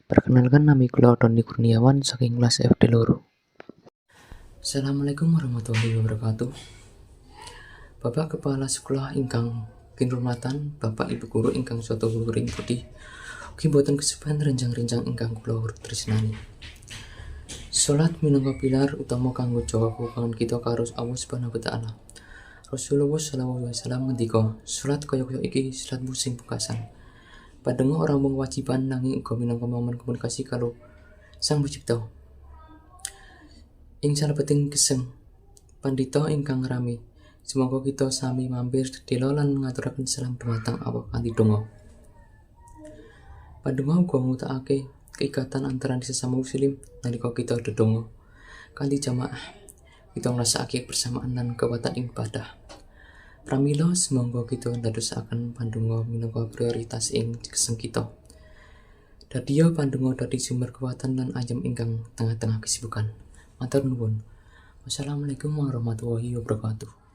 Perkenalkan nami kula Doni Kurniawan saking kelas FD loro. Assalamualaikum warahmatullahi wabarakatuh. Bapak Kepala Sekolah ingkang kinurmatan, Bapak Ibu guru ingkang soto luhuring budi, ugi boten kesupen renjang-renjang ingkang kula tresnani. Salat minangka pilar utama kanggo jaga hubungan kita karo Allah Subhanahu wa taala. Rasulullah sallallahu alaihi wasallam ngendika, salat kaya iki salatmu sing pungkasan. Padenga ora mung wajiban nanging uga minangka momen komunikasi karo Sang Pencipta. Ing salebeting geseng pandhita ingkang rami, semoga kita sami mampir sedhela lan ngaturaken salam dumateng Allah kanthi donga. Pandonga uga ngutakake keikatan antaraning sesama muslim nalika kita ndedonga. Kanthi jamaah kita ngrasakake persamaan lan kekuatan ibadah. Pramila semangga kita ndadosaken pandonga minangka prioritas ing geseng kita. Dadiya pandonga dadi sumber kekuatan lan ayem ingkang tengah-tengah kesibukan. Matur nuwun. Wassalamualaikum warahmatullahi wabarakatuh.